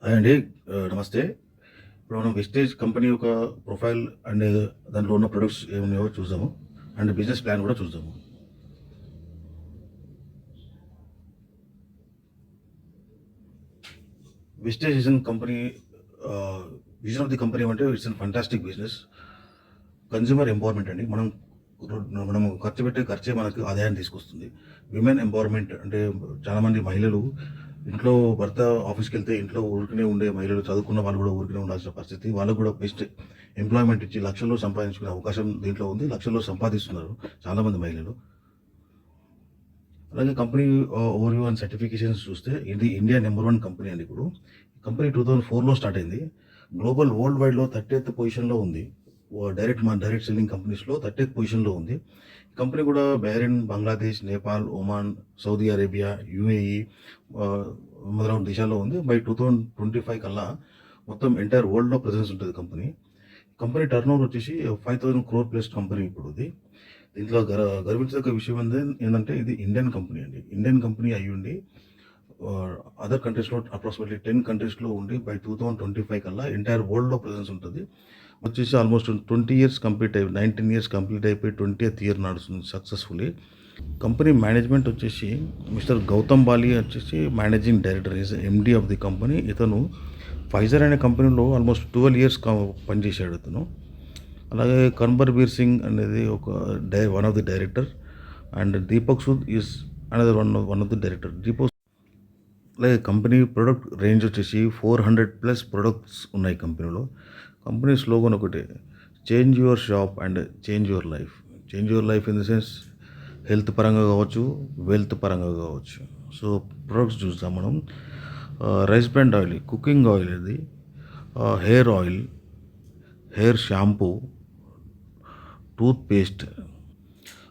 Hi అండి. నమస్తే. ఇప్పుడు మనం విస్టేజ్ కంపెనీ యొక్క ప్రొఫైల్ అండ్ దాంట్లో ఉన్న ప్రొడక్ట్స్ ఏమున్నాయో చూద్దాము. అండ్ బిజినెస్ ప్లాన్ కూడా చూద్దాము. Vestige is an company. Vision of the company ఏమంటే it's an fantastic business. Consumer empowerment అండి. మనం ఖర్చు పెట్టే ఖర్చే మనకు ఆదాయాన్ని తీసుకొస్తుంది. విమెన్ ఎంపవర్మెంట్ అంటే చాలామంది మహిళలు ఇంట్లో భర్త ఆఫీస్కి వెళ్తే ఇంట్లో ఊరికనే ఉండే మహిళలు, చదువుకున్న వాళ్ళు కూడా ఊరికనే ఉండాల్సిన పరిస్థితి. వాళ్ళకు కూడా బెస్ట్ ఎంప్లాయ్మెంట్ ఇచ్చి లక్షల్లో సంపాదించుకునే అవకాశం దీంట్లో ఉంది. లక్షల్లో సంపాదిస్తున్నారు చాలామంది మహిళలు. అలాగే కంపెనీ ఓవర్‌వ్యూ అండ్ సర్టిఫికేషన్స్ చూస్తే ఇది ఇండియా నంబర్ 1 కంపెనీ అండి ఇప్పుడు. కంపెనీ 2004లో స్టార్ట్ అయింది. గ్లోబల్ వరల్డ్ వైడ్‌లో 30థ్ పొజిషన్‌లో ఉంది. డైరెక్ట్ సెల్లింగ్ కంపెనీస్‌లో 30థ్ పొజిషన్‌లో ఉంది. కంపెనీ కూడా Bahrain, Bangladesh, Nepal, Oman, Saudi Arabia, UAE ఆహ్, మొదలగు దేశాల్లో ఉంది. బై 2025 కల్లా మొత్తం ఎంటైర్ వరల్డ్‌లో ప్రెజెన్స్ ఉంటది కంపెనీ. కంపెనీ టర్నోవర్ వచ్చేసి 5,000 క్రోర్ ప్లస్ కంపెనీ ఇప్పుడు ఇది. దీంట్లో గర్వించదగ్గ విషయం ఏందంటే ఇది ఇండియన్ కంపెనీ అండి. ఇండియన్ కంపెనీ అయ్యుండి అదర్ కంట్రీస్‌లో అప్రాక్సిమేట్లీ 10 కంట్రీస్‌లో ఉండి బై 2025 కల్లా ఎంటైర్ వరల్డ్‌లో ప్రెజెన్స్ ఉంటది. వచ్చేసి ఆల్మోస్ట్ 20 ఇయర్స్ కంప్లీట్ అయ్యి 19 ఇయర్స్ కంప్లీట్ అయిపోయి 20థ్ ఇయర్ నడుస్తుంది సక్సెస్‌ఫుల్లీ. కంపెనీ మేనేజ్మెంట్ వచ్చేసి మిస్టర్ గౌతమ్ బాలి వచ్చేసి managing director. Is MD of the company. ఇతను ఫైజర్ అనే కంపెనీలో ఆల్మోస్ట్ 12 ఇయర్స్ పనిచేశాడు ఇతను. అలాగే కన్బర్ బీర్ సింగ్ అనేది one of the director. And Deepak Sood is another one of the director. అలాగే కంపెనీ ప్రొడక్ట్ రేంజ్ వచ్చేసి 400 ప్లస్ ప్రొడక్ట్స్ ఉన్నాయి కంపెనీలో. కంపెనీ స్లోగన్ ఒకటే, change your shop and change your life. Change your life in the sense health పరంగా కావచ్చు, wealth పరంగా కావచ్చు. So products చూద్దాం మనం. Rice brand oil, cooking oil ఇది, hair oil, hair shampoo, toothpaste,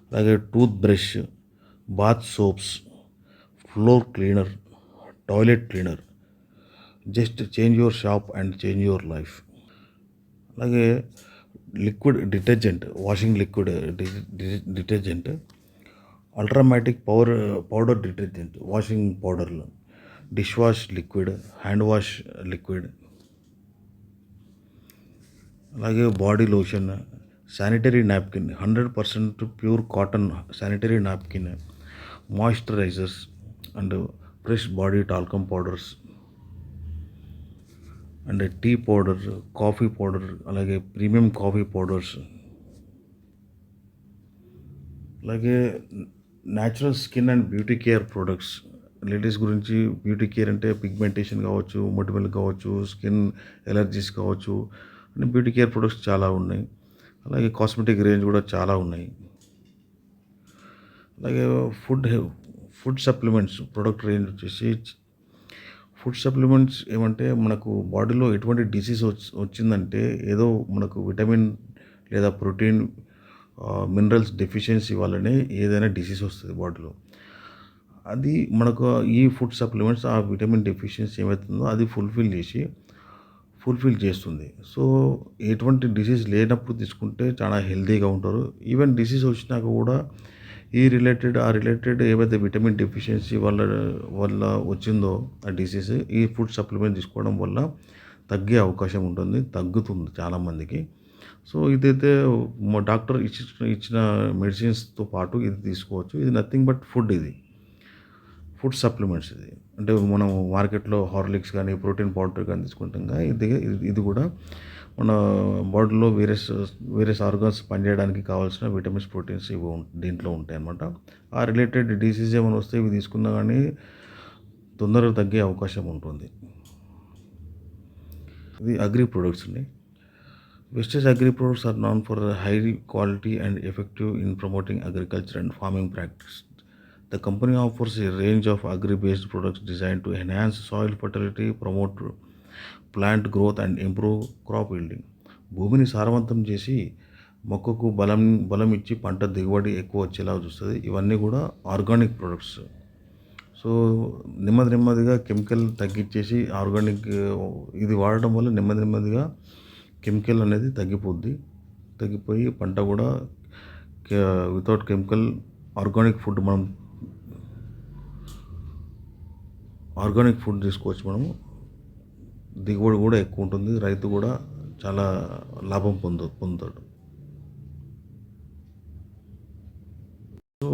అలాగే toothbrush, bath soaps, floor cleaner, toilet cleaner. Just change your shop and change your life. అలాగే liquid detergent, washing liquid detergent, ultramatic powder detergent, washing పౌడర్లు, dish wash liquid, hand wash liquid, అలాగే body lotion, sanitary napkin, 100% pure cotton sanitary napkin, moisturisers and fresh body talcum powders and tea powder, coffee powder, అలాగే premium coffee powders, అలాగే natural skin and beauty care products. Ladies గురించి beauty care అంటే pigmentation కావచ్చు, మొటిమలు కావచ్చు, skin allergies కావచ్చు, అంటే beauty care products చాలా ఉన్నాయి. అలాగే కాస్మెటిక్ రేంజ్ కూడా చాలా ఉన్నాయి. అలాగే ఫుడ్ సప్లిమెంట్స్ ప్రొడక్ట్ రేంజ్ వచ్చేసి, ఫుడ్ సప్లిమెంట్స్ ఏమంటే మనకు బాడీలో ఎటువంటి డిసీజ్ వచ్చిందంటే ఏదో మనకు విటమిన్ లేదా ప్రోటీన్, మినరల్స్ డెఫిషియన్సీ వల్లనే ఏదైనా డిసీజ్ వస్తుంది బాడీలో. అది మనకు ఈ ఫుడ్ సప్లిమెంట్స్ ఆ విటమిన్ డెఫిషియన్సీ ఏమవుతుందో అది ఫుల్ఫిల్ చేస్తుంది. సో ఎటువంటి డిసీజ్ లేనప్పుడు తీసుకుంటే చాలా హెల్తీగా ఉంటారు. ఈవెన్ డిసీజ్ వచ్చినాక కూడా ఆ రిలేటెడ్ ఏవైతే విటమిన్ డెఫిషియన్సీ వల్ల వచ్చిందో ఆ డిసీజ్, ఈ ఫుడ్ సప్లిమెంట్ తీసుకోవడం వల్ల తగ్గే అవకాశం ఉంటుంది, తగ్గుతుంది చాలామందికి. సో ఇదైతే డాక్టర్ ఇచ్చిన మెడిసిన్స్తో పాటు ఇది తీసుకోవచ్చు. ఇది నథింగ్ బట్ ఫుడ్ సప్లిమెంట్స్ ఇది. అంటే మనం మార్కెట్లో హార్లిక్స్ కానీ ప్రోటీన్ పౌడర్ కానీ తీసుకుంటాం కదా, ఇది కూడా మన బాడీలో వేరియస్ ఆర్గాన్స్ పనిచేయడానికి కావాల్సిన విటమిన్స్, ప్రోటీన్స్ ఇవి దీంట్లో ఉంటాయి అన్నమాట. ఆ రిలేటెడ్ డిసీజ్ ఏమైనా వస్తే ఇవి తీసుకున్నా కానీ తొందరగా తగ్గే అవకాశం ఉంటుంది. ఇది అగ్రి ప్రొడక్ట్స్ అండి. Vestige Agri products are known for high quality and effective in promoting agriculture and farming practice. The company offers a range of agri-based products designed to enhance soil fertility, promote plant growth and improve crop yielding. భూమిని సారవంతం చేసి మొక్కకు బలం ఇచ్చి పంట దిగుబడి ఎక్కువ వచ్చేలా చూస్తుంది. ఇవన్నీ కూడా ఆర్గానిక్ ప్రొడక్ట్స్. సో నెమ్మదిగా కెమికల్ తగ్గించేసి ఆర్గానిక్ ఇది వాడటం వల్ల నెమ్మదిగా కెమికల్ అనేది తగ్గిపోయి పంట కూడా వితౌట్ కెమికల్ ఆర్గానిక్ ఫుడ్ తీసుకోవచ్చు మనము. దిగుబడి కూడా ఎక్కువ ఉంటుంది, రైతు కూడా చాలా లాభం పొందుతాడు. సో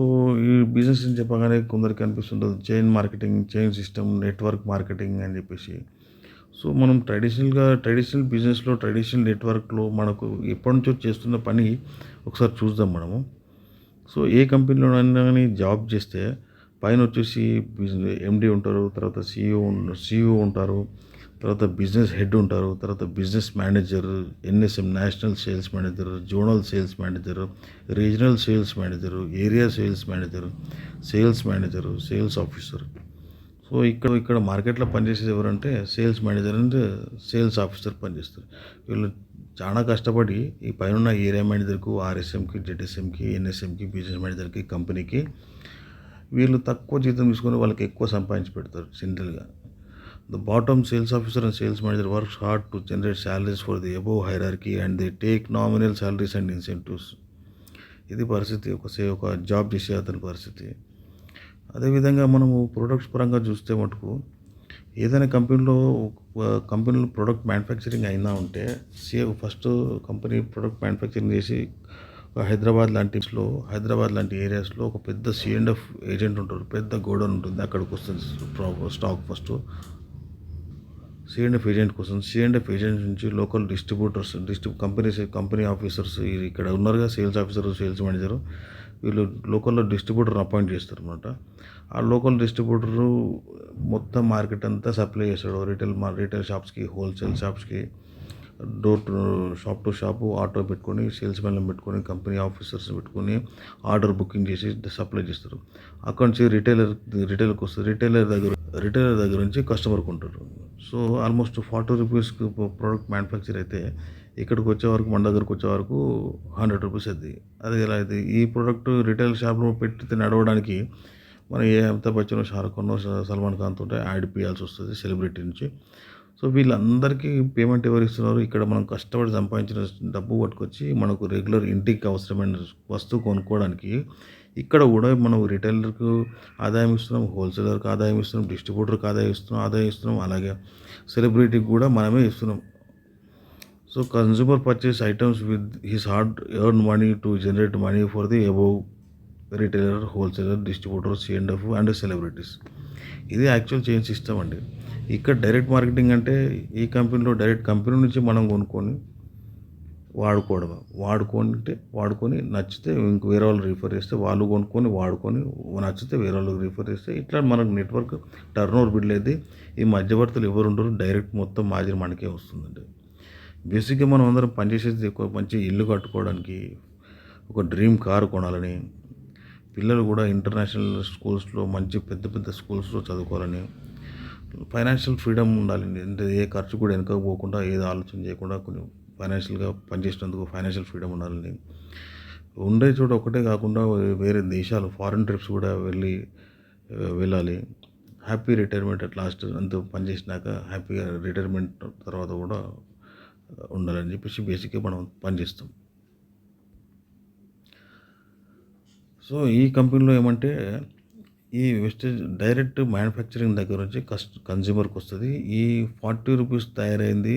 ఈ బిజినెస్ అని చెప్పగానే కొందరికి అనిపిస్తుంటుంది chain marketing, chain system, network marketing అని చెప్పేసి. సో మనం ట్రెడిషనల్ బిజినెస్లో, ట్రెడిషనల్ నెట్వర్క్లో మనకు ఎప్పటి నుంచో చేస్తున్న పని ఒకసారి చూద్దాం మనము. సో ఏ కంపెనీలోనైనా కానీ జాబ్ చేస్తే పైన వచ్చేసి ఎండి ఉంటారు, తర్వాత సిఇఓ ఉంటారు, తర్వాత బిజినెస్ హెడ్ ఉంటారు, తర్వాత business manager, NSM national sales manager, zonal sales manager, regional sales manager, area sales manager, sales officer. So ఇక్కడ మార్కెట్లో పనిచేసేది ఎవరంటే sales manager and sales officer పనిచేస్తారు. వీళ్ళు చాలా కష్టపడి ఈ పైన ఏరియా మేనేజర్కు, ఆర్ఎస్ఎంకి, జెడ్ఎస్ఎంకి, ఎన్ఎస్ఎంకి, బిజినెస్ మేనేజర్కి, కంపెనీకి వీళ్ళు తక్కువ జీతం తీసుకొని వాళ్ళకి ఎక్కువ సంపాదించి పెడతారు సింపుల్గా. The bottom sales officer and sales manager works hard to generate salaries for the above hierarchy and they take nominal salaries and incentives. ఇది పరిస్థితి, ఒక జాబ్ చేసే అతని పరిస్థితి. అదేవిధంగా మనము ప్రొడక్ట్స్ పరంగా చూస్తే మటుకు ఏదైనా కంపెనీలో ప్రొడక్ట్ మ్యానుఫ్యాక్చరింగ్ అయినా ఉంటే ఫస్ట్ కంపెనీ ప్రొడక్ట్ మ్యానుఫ్యాక్చరింగ్ చేసి హైదరాబాద్ లాంటి ఏరియాస్లో ఒక పెద్ద C&F ఏజెంట్ ఉంటారు, పెద్ద గోడౌన్ ఉంటుంది, అక్కడికి వస్తుంది స్టాక్. ఫస్ట్ C&F ఏజెంట్ నుంచి లోకల్ డిస్ట్రిబ్యూటర్స్, కంపెనీ ఆఫీసర్స్ ఇక్కడ ఉన్నారుగా, సేల్స్ ఆఫీసర్, సేల్స్ మేనేజరు, వీళ్ళు లోకల్లో డిస్ట్రిబ్యూటర్ అపాయింట్ చేస్తారు అనమాట. ఆ లోకల్ డిస్ట్రిబ్యూటరు మొత్తం మార్కెట్ అంతా సప్లై చేస్తాడు, రీటైల్ షాప్స్కి, హోల్సేల్ షాప్స్కి, షాప్ టు షాపు ఆటో పెట్టుకొని, సేల్స్ మెన్లను పెట్టుకొని, కంపెనీ ఆఫీసర్స్ పెట్టుకొని ఆర్డర్ బుకింగ్ చేసి సప్లై చేస్తారు. అక్కడి నుంచి రిటైలర్కి వస్తుంది, రిటైలర్ దగ్గర నుంచి కస్టమర్కి ఉంటారు. సో ఆల్మోస్ట్ 40 రూపీస్కి ప్రోడక్ట్ మ్యానుఫ్యాక్చర్ అయితే ఇక్కడికి మన దగ్గరకు వచ్చే వరకు 100 రూపీస్ అవుతుంది. అది ఎలా అయితే ఈ ప్రోడక్ట్ రిటైల్ షాప్లో పెట్టి నడవడానికి మనం ఏ అమితాబ్ బచ్చన్, షారుఖ్ ఖాన్, సల్మాన్ ఖాన్ తోటి యాడ్ చేయాల్సి వస్తుంది సెలబ్రిటీ నుంచి. సో వీళ్ళందరికీ పేమెంట్ ఎవరు ఇస్తున్నారు? ఇక్కడ మనం కష్టపడి సంపాదించిన డబ్బు పట్టుకొచ్చి మనకు రెగ్యులర్ ఇంటికి అవసరమైన వస్తువు కొనుక్కోవడానికి ఇక్కడ కూడా మనం రిటైలర్కు ఆదాయం ఇస్తున్నాం, హోల్సేలర్కి ఆదాయం ఇస్తున్నాం, డిస్ట్రిబ్యూటర్కి ఆదాయం ఇస్తున్నాం, అలాగే సెలబ్రిటీకి కూడా మనమే ఇస్తున్నాం. So consumer purchase items with his hard earn money to generate money for the above retailer, wholesaler, distributor, C&F and celebrities. ఇది యాక్చువల్ చైన్ సిస్టమ్ అండి. ఇక్కడ డైరెక్ట్ మార్కెటింగ్ అంటే ఈ కంపెనీలో డైరెక్ట్ కంపెనీ నుంచి మనం కొనుక్కొని వాడుకొని నచ్చితే ఇంక వేరే వాళ్ళు రిఫర్ చేస్తే వాళ్ళు వాడుకొని నచ్చితే వేరే వాళ్ళకి రిఫర్ చేస్తే ఇట్లా మనకు నెట్వర్క్ టర్న్ బిల్డ్ అయితే ఈ మధ్యవర్తులు ఎవరు ఉండరు, డైరెక్ట్ మొత్తం మార్జిన్ మనకే వస్తుందండి. బేసిక్గా మనం అందరం పనిచేసేది ఒక మంచి ఇల్లు కట్టుకోవడానికి, ఒక డ్రీమ్ కారు కొనాలని, పిల్లలు కూడా ఇంటర్నేషనల్ స్కూల్స్లో మంచి పెద్ద స్కూల్స్లో చదువుకోవాలని, ఫైనాన్షియల్ ఫ్రీడమ్ ఉండాలి. అంటే ఏ ఖర్చు కూడా వెనక పోకుండా, ఏదో ఆలోచన చేయకుండా కొంచెం ఫైనాన్షియల్గా పనిచేసినందుకు ఫైనాన్షియల్ ఫ్రీడమ్ ఉండాలని, ఉండే చోట ఒకటే కాకుండా వేరే దేశాలు ఫారిన్ ట్రిప్స్ కూడా వెళ్ళాలి. హ్యాపీ రిటైర్మెంట్ అట్ లాస్ట్, అంత పనిచేసినాక హ్యాపీగా రిటైర్మెంట్ తర్వాత కూడా ఉండాలని చెప్పేసి బేసిక్గా మనం పనిచేస్తాం. సో ఈ కంపెనీలో ఏమంటే ఈ వెస్టేజ్ డైరెక్ట్ మ్యానుఫ్యాక్చరింగ్ దగ్గర నుంచి కన్జ్యూమర్కి వస్తుంది. ఈ 40 రూపీస్ తయారైంది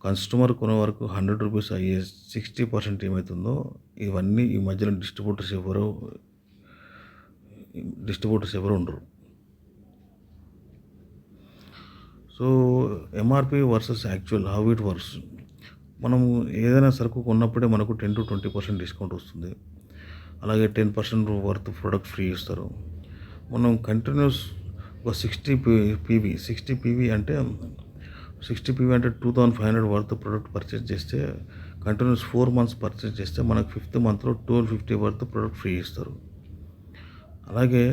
కస్టమర్ కొనే వరకు 100 రూపీస్ అయ్యే 60% ఏమవుతుందో ఇవన్నీ ఈ మధ్యలో డిస్ట్రిబ్యూటర్స్ ఎవరు ఉండరు. So MRP versus actual how it works. మనము ఏదైనా సరుకు కొన్నప్పుడే మనకు 10 to 20% డిస్కౌంట్ వస్తుంది. అలాగే 10% వర్త్ ప్రొడక్ట్ ఫ్రీ ఇస్తారు. మనం కంటిన్యూస్ ఒక 60 పీవీ అంటే 2500 వర్త్ ప్రొడక్ట్ పర్చేస్ చేస్తే కంటిన్యూస్ 4 months పర్చేస్ చేస్తే మనకు 5th monthలో 1250 వర్త్ ప్రొడక్ట్ ఫ్రీ ఇస్తారు. అలాగే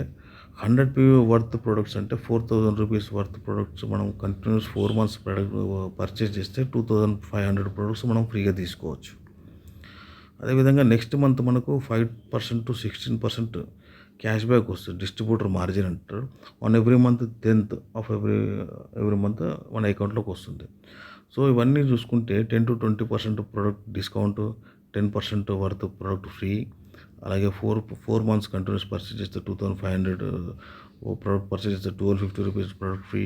100 పీవీ వర్త్ ప్రొడక్ట్స్ అంటే 4000 రూపీస్ వర్త్ ప్రొడక్ట్స్ మనం కంటిన్యూస్ 4 months పర్చేస్ చేస్తే 2500 ప్రొడక్ట్స్ మనం ఫ్రీగా తీసుకోవచ్చు. అదేవిధంగా నెక్స్ట్ మంత్ మనకు 5% to 16% క్యాష్ బ్యాక్ వస్తుంది. డిస్ట్రిబ్యూటర్ మార్జిన్ అంటారు. On every month 10th of every month మన అకౌంట్లోకి వస్తుంది. సో ఇవన్నీ చూసుకుంటే 10 to 20% product discount, 10% worth product free, అలాగే 4 months కంటిన్యూస్ పర్చేస్ చేస్తే 2500 ఓ ప్రోడక్ట్ పర్చేజ్ చేస్తే 1250 రూపీస్ ప్రోడక్ట్ ఫ్రీ,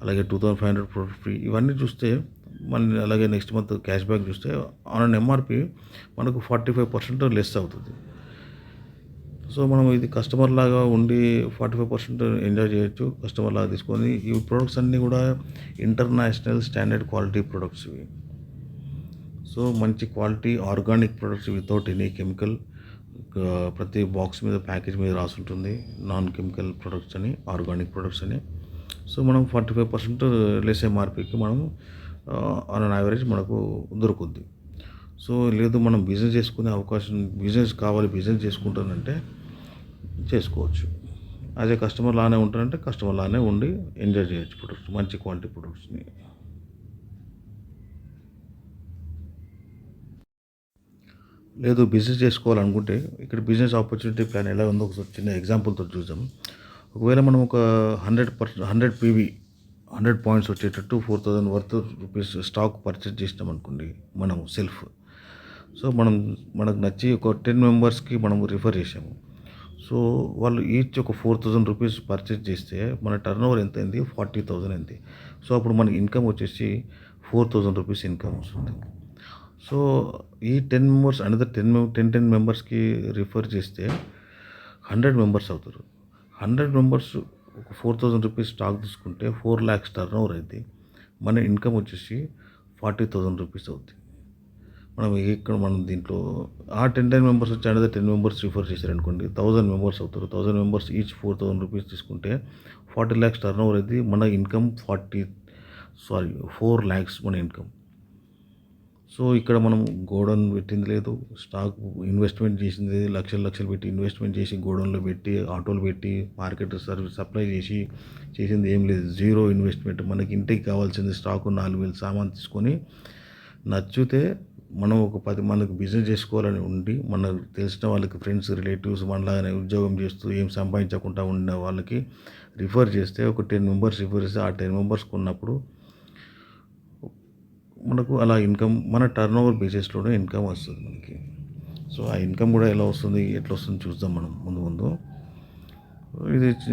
అలాగే 2500 ప్రోడక్ట్ ఫ్రీ. ఇవన్నీ చూస్తే మళ్ళీ అలాగే నెక్స్ట్ మంత్ క్యాష్ బ్యాక్ చూస్తే ఆన్ ఎంఆర్పి మనకు 45% లెస్ అవుతుంది. సో మనం ఇది కస్టమర్ లాగా ఉండి 45% ఎంజాయ్ చేయొచ్చు. కస్టమర్ లాగా తీసుకొని ఈ ప్రొడక్ట్స్ అన్నీ కూడా ఇంటర్నేషనల్ స్టాండర్డ్ క్వాలిటీ ప్రొడక్ట్స్ ఇవి. సో మంచి quality organic products without any chemical. ప్రతి బాక్స్ మీద ప్యాకేజ్ మీద రాసి ఉంటుంది నాన్ కెమికల్ ప్రొడక్ట్స్ అని, ఆర్గానిక్ ప్రొడక్ట్స్ అని. సో మనం 45% లెస్ ఎంఆర్పికి మనం ఆన్ అన్ యావరేజ్ మనకు దొరుకుద్ది. సో లేదు మనం బిజినెస్ చేసుకునే అవకాశం, బిజినెస్ కావాలి బిజినెస్ చేసుకుంటానంటే చేసుకోవచ్చు. యాజ్ ఏ కస్టమర్ లానే ఉంటానంటే కస్టమర్ లానే ఉండి ఎంజాయ్ చేయొచ్చు ప్రొడక్ట్స్, మంచి క్వాలిటీ ప్రొడక్ట్స్ని. లేదు బిజినెస్ చేసుకోవాలనుకుంటే ఇక్కడ బిజినెస్ ఆపర్చునిటీ ప్లాన్ ఎలా ఉందో ఒకసారి చిన్న ఎగ్జాంపుల్తో చూద్దాం. ఒకవేళ మనం ఒక 100 పీవీ 100 పాయింట్స్ వచ్చేటట్టు 4000 వర్త్ రూపీస్ స్టాక్ పర్చేజ్ చేసినాం అనుకోండి మనం సెల్ఫ్. సో మనకు నచ్చి ఒక 10 మెంబర్స్కి మనం రిఫర్ చేసాము. సో వాళ్ళు ఈచ్ ఒక 4000 రూపీస్ పర్చేజ్ చేస్తే మన టర్న్ ఓవర్ ఎంత అయింది, 40,000 అయింది. సో అప్పుడు మన ఇన్కమ్ వచ్చేసి 4000 రూపీస్ ఇన్కమ్ వస్తుంది. సో ఈ 10 మెంబర్స్ అనదర్ 10 మెంబర్స్కి రిఫర్ చేస్తే 100 మెంబర్స్ అవుతారు. 100 మెంబర్స్ ఒక 4000 రూపీస్ స్టాక్ తీసుకుంటే 4 lakhs టర్న్ ఓవర్ అయింది. మన ఇన్కమ్ వచ్చేసి 40,000 రూపీస్ అవుతుంది. మనం దీంట్లో ఆ 10 మెంబర్స్ వచ్చి అనదర్ 10 మెంబర్స్ రిఫర్ చేశారనుకోండి 1000 మెంబర్స్ అవుతారు. 1000 మెంబర్స్ ఈచ్ 4000 రూపీస్ తీసుకుంటే 40 lakhs టర్న్ ఓవర్ అయింది. మన ఇన్కమ్ 4 lakhs మన ఇన్కమ్. సో ఇక్కడ మనం గోడౌన్ పెట్టింది లేదు, స్టాక్ ఇన్వెస్ట్మెంట్ చేసింది లేదు, లక్షలు పెట్టి ఇన్వెస్ట్మెంట్ చేసి గోడౌన్లో పెట్టి ఆటోలు పెట్టి మార్కెట్ సర్వీస్ సప్లై చేసింది ఏం లేదు. Zero investment. మనకి ఇంటికి కావాల్సింది స్టాకు 4000 సామాన్ తీసుకొని నచ్చితే మనం ఒక 10 మందికి బిజినెస్ చేసుకోవాలని ఉండి మనకు తెలిసిన వాళ్ళకి ఫ్రెండ్స్ రిలేటివ్స్ మనలాగానే ఉద్యోగం చేస్తూ ఏం సంపాదించకుండా ఉన్న వాళ్ళకి రిఫర్ చేస్తే ఒక 10 మెంబర్స్ రిఫర్ చేస్తే ఆ 10 మెంబర్స్ కొన్నప్పుడు మనకు అలా ఇన్కమ్ మన టర్న్ ఓవర్ బేసిస్లోనే ఇన్కమ్ వస్తుంది మనకి. సో ఆ ఇన్కమ్ కూడా ఎట్లా వస్తుంది చూద్దాం మనం ముందు.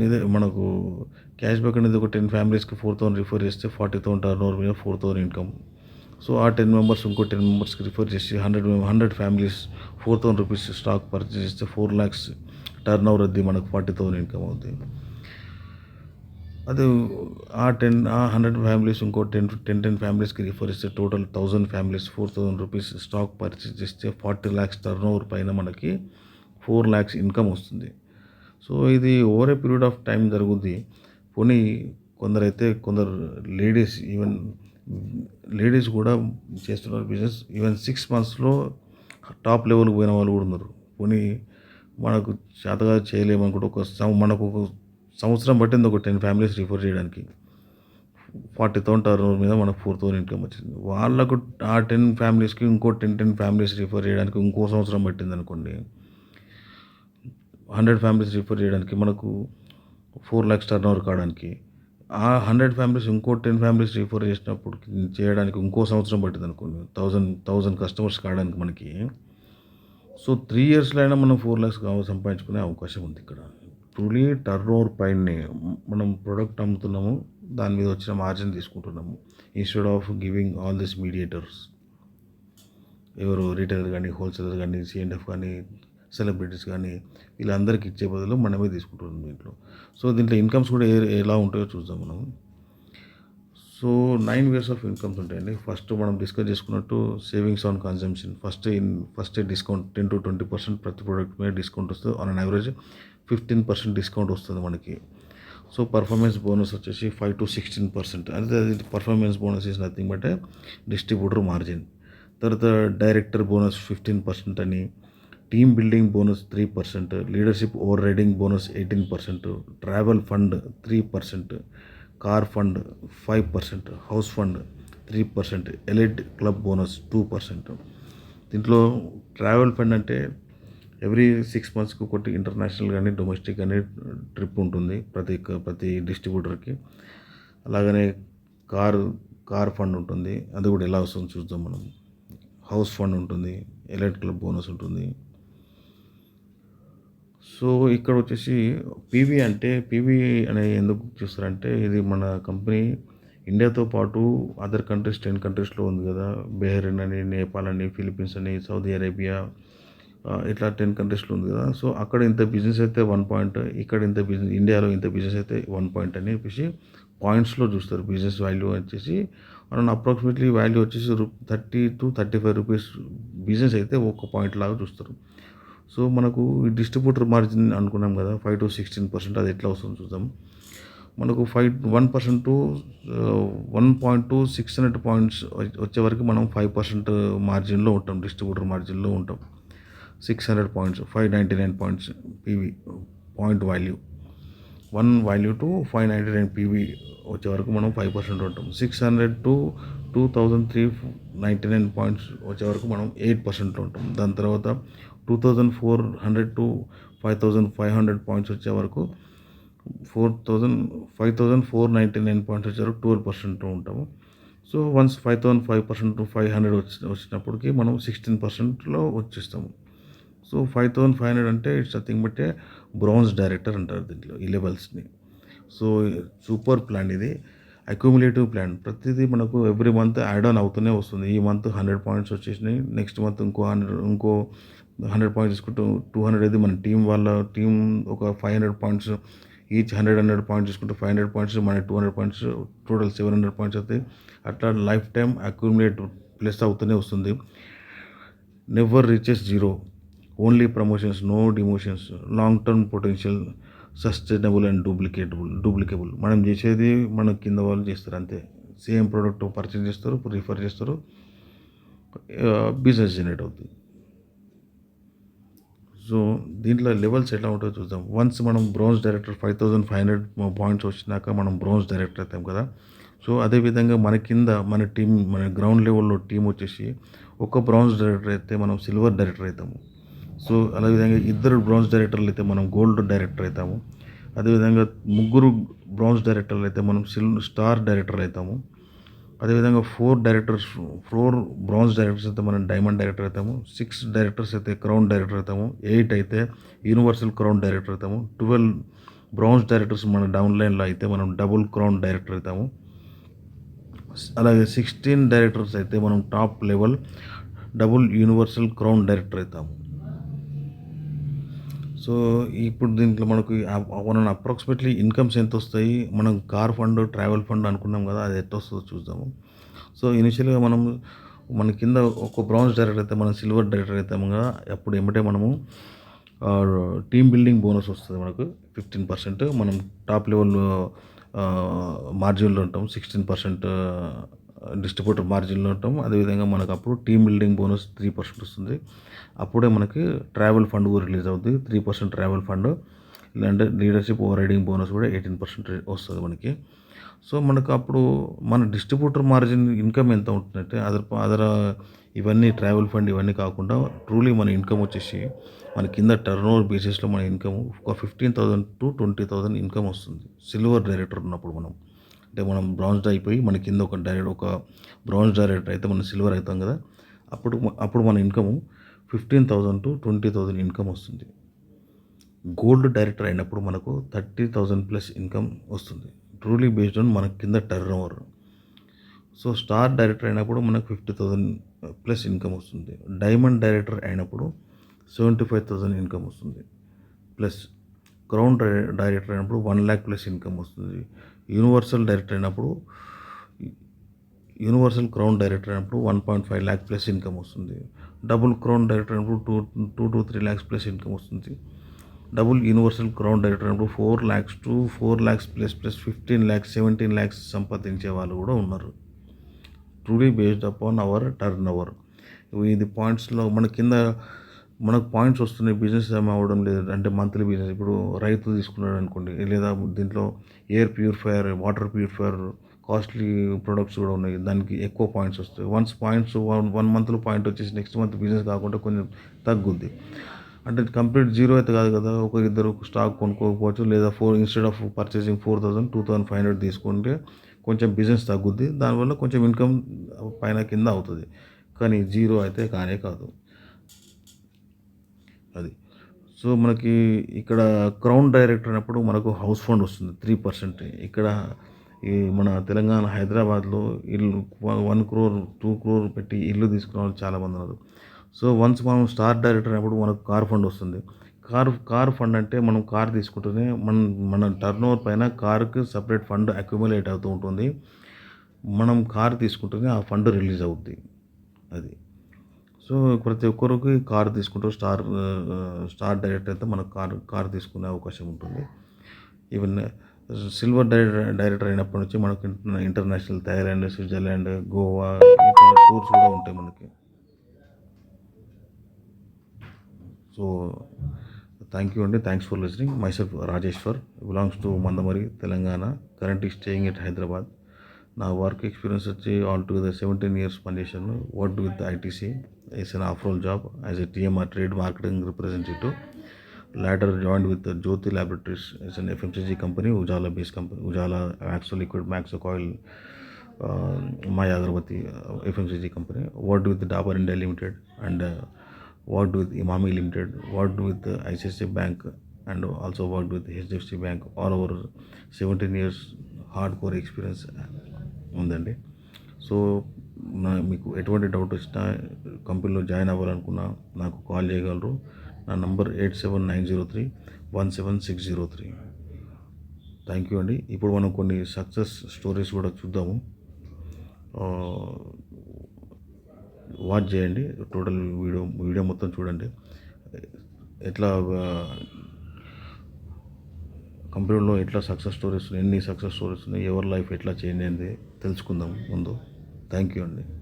ఇదే మనకు క్యాష్ బ్యాక్ అనేది ఒక 10 ఫ్యామిలీస్కి 4000 రిఫర్ చేస్తే 40,000 టర్న్ ఓవర్ మీద 4000 ఇన్కమ్. సో ఆ 10 మెంబర్స్ ఇంకో 10 మెంబర్స్కి రిఫర్ చేసి 100 ఫ్యామిలీస్ 4000 రూపీస్ స్టాక్ పర్చేస్ చేస్తే 4 lakhs టర్న్ ఓవర్ అది మనకు 40,000 ఇన్కమ్ అవుతుంది. అది ఆ 100 ఫ్యామిలీస్ ఇంకో 10 ఫ్యామిలీస్కి రిఫర్ చేస్తే total 1000 families 4000 rupees stock purchase చేస్తే 40 lakhs టర్న్ ఓవర్ పైన మనకి 4 lakhs ఇన్కమ్ వస్తుంది. సో ఇది over a period of time జరుగుద్ది. పోనీ కొందరు లేడీస్ కూడా చేస్తున్నారు బిజినెస్. ఈవెన్ 6 monthsలో టాప్ లెవెల్కి పోయిన వాళ్ళు కూడా ఉన్నారు. పోనీ మనకు చేతగా చేయలేమనుకుంటే మనకు ఒక సంవత్సరం పట్టింది ఒక 10 ఫ్యామిలీస్ రిఫర్ చేయడానికి. 40,000 టర్న్ ఓవర్ మీద మనకు 4,000 ఇన్కమ్ వచ్చింది. వాళ్ళకు ఆ 10 ఫ్యామిలీస్కి ఇంకో 10 ఫ్యామిలీస్ రిఫర్ చేయడానికి ఇంకో సంవత్సరం పట్టింది అనుకోండి. 100 ఫ్యామిలీస్ రిఫర్ చేయడానికి మనకు 4 lakhs టర్న్ ఓవర్ కావడానికి, ఆ 100 ఫ్యామిలీస్ ఇంకో 10 ఫ్యామిలీస్ రిఫర్ చేసినప్పుడు చేయడానికి ఇంకో సంవత్సరం పట్టింది అనుకోండి. 1000 కస్టమర్స్ కావడానికి మనకి. సో 3 yearsలో అయినా మనం 4 lakhs సంపాదించుకునే అవకాశం ఉంది ఇక్కడ. ట్రూలీ టర్న్ ఓవర్ పైనే మనం ప్రోడక్ట్ అమ్ముతున్నాము, దాని మీద వచ్చిన మార్జిన్ తీసుకుంటున్నాము. Instead of giving all this mediators, ఎవరు రీటైలర్ కానీ, హోల్సేలర్ కానీ, C&F కానీ, సెలబ్రిటీస్ కానీ వీళ్ళందరికీ ఇచ్చే బదులు మనమే తీసుకుంటున్నాం దీంట్లో. సో దీంట్లో ఇన్కమ్స్ కూడా ఎలా ఉంటాయో చూద్దాం మనం. సో 9 ways ఆఫ్ ఇన్కమ్స్ ఉంటాయండి. ఫస్ట్ మనం డిస్కస్ చేసుకున్నట్టు savings on consumption. First discount 10 to 20% ప్రతి ప్రోడక్ట్ మీద డిస్కౌంట్ వస్తుంది. ఆన్ అన్ యావరేజ్ 15% డిస్కౌంట్ వస్తుంది మనకి. సో పర్ఫార్మెన్స్ బోనస్ వచ్చేసి 5 to 16%. అది performance bonus is nothing but distributor margin. తర్వాత డైరెక్టర్ బోనస్ 15% అని, team building bonus 3%, leadership over riding bonus 18%, travel fund 3%, car fund 5%, house fund 3%, elite club bonus 2%. దీంట్లో travel fund అంటే every 6 monthsకి ఒకటి international కానీ domestic కానీ trip ఉంటుంది ప్రతి డిస్ట్రిబ్యూటర్కి. అలాగనే కార్ ఫండ్ ఉంటుంది, అది కూడా ఎలా వస్తుందో చూద్దాం మనం. హౌస్ ఫండ్ ఉంటుంది, ఎలైట్ క్లబ్ బోనస్ ఉంటుంది. సో ఇక్కడ వచ్చేసి పీవీ అంటే పీవీ అనే ఎందుకు చూస్తారంటే ఇది మన కంపెనీ ఇండియాతో పాటు అదర్ కంట్రీస్ 10 కంట్రీస్‌లో ఉంది కదా! బెహ్రెయిన్ అని, నేపాల్ అని, ఫిలిప్పీన్స్ అని, సౌదీ అరేబియా ఇట్లా 10 కంట్రీస్‌లో ఉంది కదా! సో అక్కడ ఇంత బిజినెస్ అయితే 1 పాయింట్, ఇక్కడ ఇంత బిజినెస్ ఇండియాలో ఇంత బిజినెస్ అయితే 1 పాయింట్ అని చెప్పేసి పాయింట్స్‌లో చూస్తారు. బిజినెస్ వాల్యూ వచ్చేసి అరౌండ్ అప్రాక్సిమేట్లీ వాల్యూ వచ్చేసి 30-35 రూపీస్ బిజినెస్ అయితే ఒక పాయింట్ లాగా చూస్తారు. సో మనకు ఈ డిస్ట్రిబ్యూటర్ మార్జిన్ అనుకున్నాం కదా! 5-16% అది ఎట్లా వస్తుందో చూద్దాం. మనకు 1% టు 1.600 పాయింట్స్ వచ్చే వరకు మనం 5% మార్జిన్‌లో ఉంటాం. డిస్ట్రిబ్యూటర్ మార్జిన్‌లో ఉంటాం. 600 points, 599 points PV point value. 1 value to 599 PV వచ్చే వరకు మనం 5% ఉంటాం. 600-2,399 పాయింట్స్ వచ్చే వరకు మనం 8%లో ఉంటాం. దాని తర్వాత 2,400-5,500 పాయింట్స్ వచ్చే వరకు 5,499 పాయింట్స్ వచ్చే వరకు 12% ఉంటాము. సో వన్స్ 5,500 టు 500 వచ్చినప్పటికి మనం 16%లో వచ్చేస్తాము. సో 5,500 అంటే it's nothing but A bronze director అంటారు దీంట్లో ఈ లెవెల్స్ని. సో సూపర్ ప్లాన్ ఇది. అక్యుములేటివ్ ప్లాన్ ప్రతిదీ మనకు ఎవ్రీ మంత్ యాడ్ ఆన్ అవుతూనే వస్తుంది. ఈ మంత్ 100 పాయింట్స్ వచ్చేసినాయి. నెక్స్ట్ మంత్ ఇంకో 100 పాయింట్స్ తీసుకుంటూ 200 అయితే మన టీం ఒక 500 పాయింట్స్ ఈచ్ 100 పాయింట్స్ తీసుకుంటే 500 పాయింట్స్ మన 200 పాయింట్స్ టోటల్ 700 పాయింట్స్ అవుతాయి. అట్లా లైఫ్ టైం అక్యుములేట్ ప్లస్ అవుతూనే వస్తుంది. Never reaches zero. Only promotions, no demotions, long term potential, sustainable and duplicable. మనం చేసేది మన కింద వాళ్ళు చేస్తారు అంతే. సేమ్ ప్రోడక్ట్ పర్చేజ్ చేస్తారు, రిఫర్ చేస్తారు, బిజినెస్ జనరేట్ అవుతుంది. సో దీంట్లో లెవెల్స్ ఎట్లా ఉంటుందో చూద్దాం. వన్స్ మనం బ్రాంజ్ డైరెక్టర్ 5,500 పాయింట్స్ వచ్చినాక మనం బ్రాంజ్ డైరెక్టర్ అవుతాం కదా! సో అదేవిధంగా మన కింద మన గ్రౌండ్ లెవెల్‌లో టీం వచ్చేసి ఒక బ్రాంజ్ డైరెక్టర్ అయితే మనం సిల్వర్ డైరెక్టర్ అవుతాము. సో అదేవిధంగా ఇద్దరు బ్రాంజ్ డైరెక్టర్లు అయితే మనం గోల్డ్ డైరెక్టర్ అవుతాము. అదేవిధంగా ముగ్గురు బ్రాంజ్ డైరెక్టర్లు అయితే మనం స్టార్ డైరెక్టర్ అవుతాము. అదేవిధంగా 4 బ్రాంజ్ డైరెక్టర్స్ అయితే మనం డైమండ్ డైరెక్టర్ అవుతాము. 6 డైరెక్టర్స్ అయితే క్రౌన్ డైరెక్టర్ అవుతాము. 8 అయితే యూనివర్సల్ క్రౌన్ డైరెక్టర్ అవుతాము. 12 బ్రాంజ్ డైరెక్టర్స్ మన డౌన్ లైన్లో అయితే మనం డబుల్ క్రౌన్ డైరెక్టర్ అవుతాము. అలాగే 16 డైరెక్టర్స్ అయితే మనం top level double universal crown director అవుతాము. సో ఇప్పుడు దీంట్లో మనకు మనం అప్రాక్సిమేట్లీ ఇన్కమ్స్ ఎంత వస్తాయి, మనం కార్ ఫండ్, ట్రావెల్ ఫండ్ అనుకున్నాం కదా, అది ఎంత వస్తుందో చూద్దాము. సో ఇనిషియల్గా మన కింద ఒక బ్రాంజ్ డైరెక్టర్ అయితే మనం సిల్వర్ డైరెక్టర్ అవుతాము కదా, అప్పుడు ఏమంటే మనము టీమ్ బిల్డింగ్ బోనస్ వస్తుంది మనకు 15%. మనం టాప్ లెవెల్ మార్జిన్లో ఉంటాం. 16% డిస్ట్రిబ్యూటర్ మార్జిన్లో ఉంటాం. అదేవిధంగా మనకు అప్పుడు టీమ్ బిల్డింగ్ బోనస్ 3% వస్తుంది. అప్పుడే మనకి ట్రావెల్ ఫండ్ కూడా రిలీజ్ అవుతుంది. 3% ట్రావెల్ ఫండ్, లేదంటే లీడర్షిప్ ఓవర్ రైడింగ్ బోనస్ కూడా 18% వస్తుంది మనకి. సో మనకు అప్పుడు మన డిస్ట్రిబ్యూటర్ మార్జిన్ ఇన్కమ్ ఎంత ఉంటుందంటే అదర్ ఇవన్నీ ట్రావెల్ ఫండ్ ఇవన్నీ కాకుండా ట్రూలీ మన ఇన్కమ్ వచ్చేసి మన కింద టర్న్ ఓవర్ బేసిస్లో మన ఇన్కమ్ ఒక 15,000 to 20,000 ఇన్కమ్ వస్తుంది. సిల్వర్ డైరెక్టర్ ఉన్నప్పుడు అంటే మనం బ్రాంజ్ అయిపోయి మన కింద ఒక బ్రాంజ్ డైరెక్టర్ అయితే మనం సిల్వర్ అవుతాం కదా, అప్పుడు మన ఇన్కమ్ 15,000 to 20,000 ఇన్కమ్ వస్తుంది. గోల్డ్ డైరెక్టర్ అయినప్పుడు మనకు 30,000 ప్లస్ ఇన్కమ్ వస్తుంది. ట్రూలీ బేస్డ్ ఆన్ మన కింద turn over. So star director అయినప్పుడు మనకు 50,000 ప్లస్ ఇన్కమ్ వస్తుంది. డైమండ్ డైరెక్టర్ అయినప్పుడు 75,000 ఇన్కమ్ వస్తుంది. ప్లస్ క్రౌన్ డైరెక్టర్ అయినప్పుడు 1,00,000 ప్లస్ ఇన్కమ్ వస్తుంది. యూనివర్సల్ డైరెక్టర్ అయినప్పుడు యూనివర్సల్ క్రౌన్ డైరెక్టర్ అయినప్పుడు 1.5 lakh ప్లస్ ఇన్కమ్ వస్తుంది. డబుల్ క్రౌన్ డైరెక్టర్ అయినప్పుడు 2 to 3 lakhs ప్లస్ ఇన్కమ్ వస్తుంది. డబుల్ యూనివర్సల్ క్రౌన్ డైరెక్టర్ అయినప్పుడు 4 lakhs to 4 lakhs plus 15 lakhs 17 lakhs సంపాదించే వాళ్ళు కూడా ఉన్నారు. Truly based upon our turn over. ఇది పాయింట్స్లో మనకు పాయింట్స్ వస్తున్నాయి. బిజినెస్ ఏమి అవ్వడం లేదు అంటే మంత్లీ బిజినెస్. ఇప్పుడు రైతు తీసుకున్నాడు అనుకోండి, లేదా దీంట్లో air purifier, water purifier, costly products కూడా ఉన్నాయి, దానికి ఎక్కువ పాయింట్స్ వస్తాయి. వన్స్ పాయింట్స్ 1 మంత్లో పాయింట్ వచ్చేసి నెక్స్ట్ మంత్ బిజినెస్ కాకుండా కొంచెం తగ్గుద్ది. అంటే కంప్లీట్ జీరో అయితే కాదు కదా, ఇద్దరు స్టాక్ కొనుక్కోకపోవచ్చు, లేదా ఇన్స్టెడ్ ఆఫ్ పర్చేసింగ్ 4,000 2,500 తీసుకుంటే కొంచెం బిజినెస్ తగ్గుద్ది. దానివల్ల కొంచెం ఇన్కమ్ పైన కింద అవుతుంది, కానీ జీరో అయితే కానే కాదు అది. సో, మనకి ఇక్కడ క్రౌన్ డైరెక్టర్ అయినప్పుడు మనకు హౌస్ ఫండ్ వస్తుంది 3%. ఇక్కడ ఈ మన తెలంగాణ హైదరాబాద్‌లో ఇల్లు 1,00,00,000, 2,00,00,000 పెట్టి ఇల్లు తీసుకున్న వాళ్ళు చాలామంది ఉన్నారు. సో, వన్స్ మనం స్టార్ డైరెక్టర్ అయినప్పుడు మనకు కార్ ఫండ్ వస్తుంది. కార్ ఫండ్ అంటే మనం కార్ తీసుకుంటూనే మన టర్నోవర్ పైన కార్‌కి సెపరేట్ ఫండ్ అక్యుములేట్ అవుతూ ఉంటుంది. మనం కార్ తీసుకుంటూనే ఆ ఫండ్ రిలీజ్ అవుద్ది. అది. సో, ప్రతి ఒక్కరికి కార్ తీసుకుంటూ స్టార్ డైరెక్టర్ అయితే మనకు కార్ తీసుకునే అవకాశం ఉంటుంది. ఈవెన్ సిల్వర్ డైరెక్టర్ అయినప్పటి నుంచి మనకు ఇంటర్నేషనల్ థాయిలాండ్, స్విట్జర్లాండ్, గోవా ఇట్లా టూర్స్ కూడా ఉంటాయి మనకి. సో, థ్యాంక్ యూ అండి. Thanks for listening. Myself Rajeshwar, belongs to Mandamarri, Telangana. Currently staying at Hyderabad. నా వర్క్ ఎక్స్పీరియన్స్ వచ్చి ఆల్ టుగెదర్ 17 years పనిచేశాను. Worked with ITC. It's an off role job as a TMR trade marketing representative. Later joined with Jyoti Laboratories. It's an FMCG company, Ujala based company. Ujala Axo Liquid, Maxo Coil, Maya Agarbatti, FMCG company. Worked with Dabur India Limited and worked with Imami Limited. Worked with ICICI Bank and also worked with HDFC Bank. All over 17 years hardcore experience ఉందండి. So, మీకు ఎటువంటి doubt వచ్చినా కంపెనీలో join అవ్వాలనుకున్నా నాకు call చేయగలరు. నా number 8790317603. Thank you అండి. ఇప్పుడు మనం కొన్ని సక్సెస్ స్టోరీస్ కూడా చూద్దాము. వాచ్ చేయండి, టోటల్ వీడియో మొత్తం చూడండి. ఎట్లా కంపెనీలో ఎట్లా సక్సెస్ స్టోరీస్, ఎన్ని సక్సెస్ స్టోరీస్ ఉన్నాయి, ఎవరి లైఫ్ ఎట్లా చేంజ్ అయింది తెలుసుకుందాం ముందు. థ్యాంక్ యూ అండి.